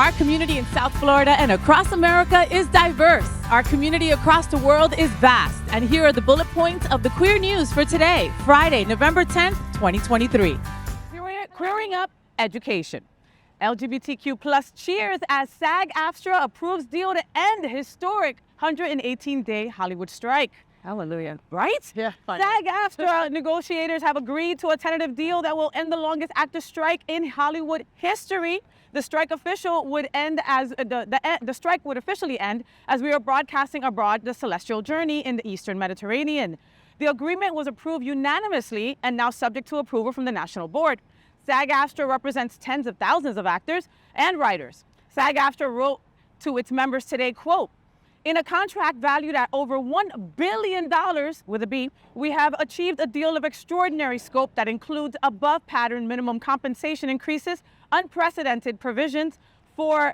Our community in South Florida and across America is diverse. Our community across the world is vast. And here are the bullet points of the queer news for today, Friday, November 10th, 2023. Queering up education. LGBTQ plus cheers as Sag-Aftra approves deal to end historic 118-day Hollywood strike. Hallelujah. Right? Yeah. Sag-Aftra negotiators have agreed to a tentative deal that will end the longest actor strike in Hollywood history. The strike would end as the strike would officially end as we are broadcasting abroad the Celestial Journey in the Eastern Mediterranean. The agreement was approved unanimously and now subject to approval from the National Board. Sag-Aftra represents tens of thousands of actors and writers. Sag-Aftra wrote to its members today, quote, "In a contract valued at over $1 billion, with a B, we have achieved a deal of extraordinary scope that includes above pattern minimum compensation increases, unprecedented provisions for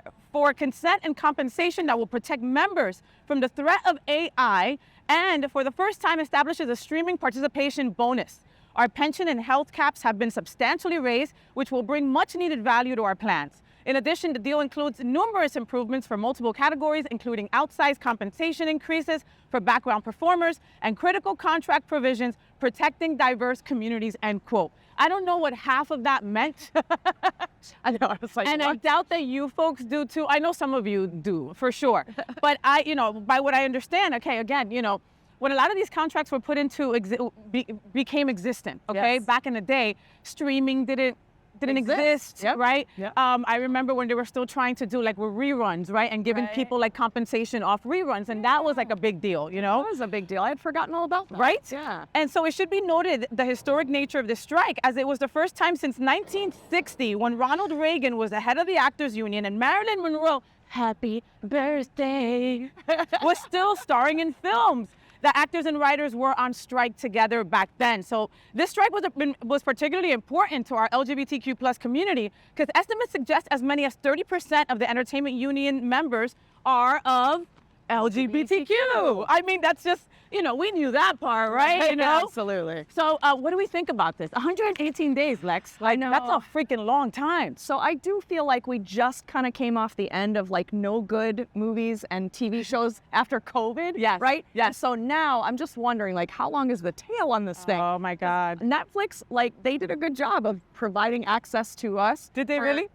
consent and compensation that will protect members from the threat of AI, and for the first time establishes a streaming participation bonus. Our pension and health caps have been substantially raised, which will bring much needed value to our plans. In addition, the deal includes numerous improvements for multiple categories, including outsized compensation increases for background performers and critical contract provisions protecting diverse communities," end quote. I don't know what half of that meant. I know. I was like, and what? I doubt that you folks do too. I know some of you do, for sure. But by what I understand, okay, again, when a lot of these contracts were put into became existent, okay, Yes. back in the day, streaming didn't exist, Yep. right? Yep. I remember when they were still trying to do reruns, right, and giving Right. people compensation off reruns, and that was a big deal, That was a big deal. I had forgotten all about that. right? Yeah. And so it should be noted the historic nature of this strike, as it was the first time since 1960 when Ronald Reagan was the head of the Actors Union and Marilyn Monroe, happy birthday, was still starring in films. The actors and writers were on strike together back then. So this strike was particularly important to our LGBTQ plus community because estimates suggest as many as 30% of the entertainment union members are of LGBTQ. I mean, that's just, we knew that part, right? Absolutely. So what do we think about this? 118 days, Lex. know. That's a freaking long time. So I do feel like we just kind of came off the end of no good movies and TV shows after COVID. Yes. Right? Yes. So now I'm just wondering, how long is the tail on this thing? Oh my God. Netflix, they did a good job of providing access to us. Did they really?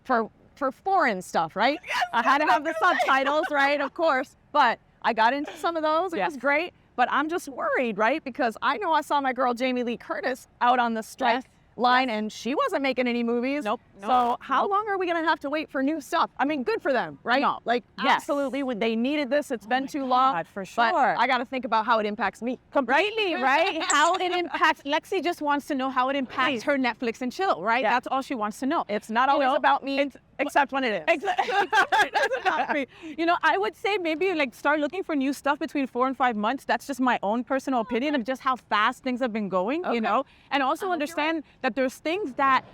For foreign stuff, right? Yes, I had to have the subtitles, right? Of course. But I got into some of those. It Yes. was great. But I'm just worried, right? Because I know I saw my girl Jamie Lee Curtis out on the strike Yes. line, and she wasn't making any movies. Nope. So how long are we going to have to wait for new stuff? I mean, good for them, right? No. Yes. Absolutely. They needed this. It's been too long. God, for But sure. I got to think about how it impacts me. Completely, right? How it impacts, Lexi just wants to know how it impacts her Netflix and chill, right? Yeah. That's all she wants to know. It's not always about me, it's- except when it is. Exactly. That's about me. I would say maybe start looking for new stuff between 4 and 5 months. That's just my own personal opinion of just how fast things have been going, Okay. and also understand that there's things that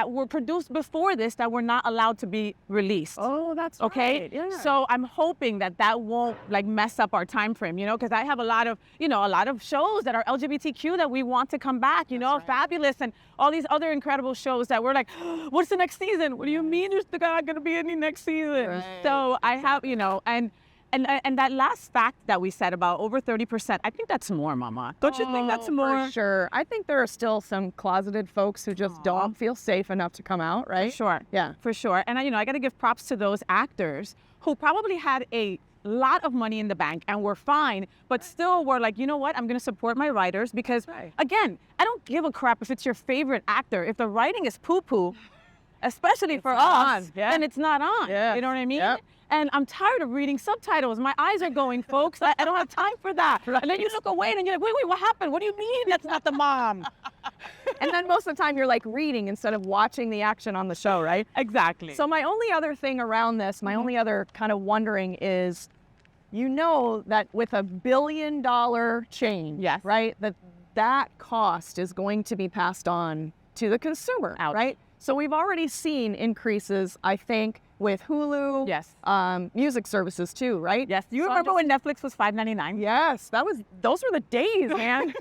were produced before this that were not allowed to be released. Oh, that's Okay. right. Yeah. So I'm hoping that won't mess up our time frame, because I have a lot of shows that are LGBTQ that we want to come back, That's right. Fabulous, and all these other incredible shows that we're like, what's the next season? What do you mean there's not going to be any next season? Right. So I have, and that last fact that we said about over 30%, I think that's more, Mama. Don't you think that's more? For sure. I think there are still some closeted folks who just don't feel safe enough to come out, right? For sure. Yeah. For sure. And I got to give props to those actors who probably had a lot of money in the bank and were fine, but still were like, you know what? I'm going to support my writers because, Right. again, I don't give a crap if it's your favorite actor. If the writing is poo-poo, especially for not us, on. Yeah. then it's not on. Yes. You know what I mean? Yep. And I'm tired of reading subtitles. My eyes are going, folks. I don't have time for that. Right. And then you look away and you're like, wait, what happened? What do you mean that's not the mom? And then most of the time you're reading instead of watching the action on the show, right? Exactly. So my only other thing around this, my only other kind of wondering is, that with $1 billion change, Yes. right, that cost is going to be passed on to the consumer, Ouch. right? So we've already seen increases, I think, with Hulu, Yes. Music services too, right? Yes. Do you So I'm remember just- when Netflix was $5.99? Yes, those were the days, man.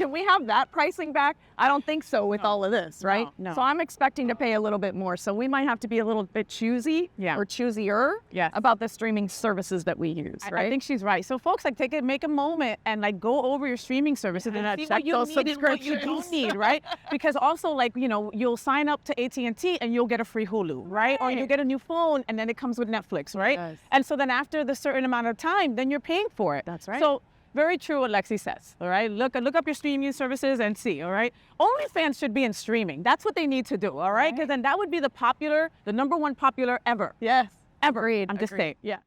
Can we have that pricing back? I don't think so with all of this, right? No. So I'm expecting to pay a little bit more. So we might have to be a little bit choosy or choosier about the streaming services that we use, right? I think she's right. So folks, like make a moment and like go over your streaming services and see what you need and what you don't need, right? Because also like, you know, you'll sign up to AT&T and you'll get a free Hulu, right? Or you'll get a new phone and then it comes with Netflix, right? Yes. And so then after the certain amount of time, then you're paying for it. That's right. So very true what Lexi says, all right? Look up your streaming services and see, all right? OnlyFans should be in streaming. That's what they need to do, all right? Because then that would be the #1 popular ever. Yes. Ever. Agreed. I'm just saying. Yeah.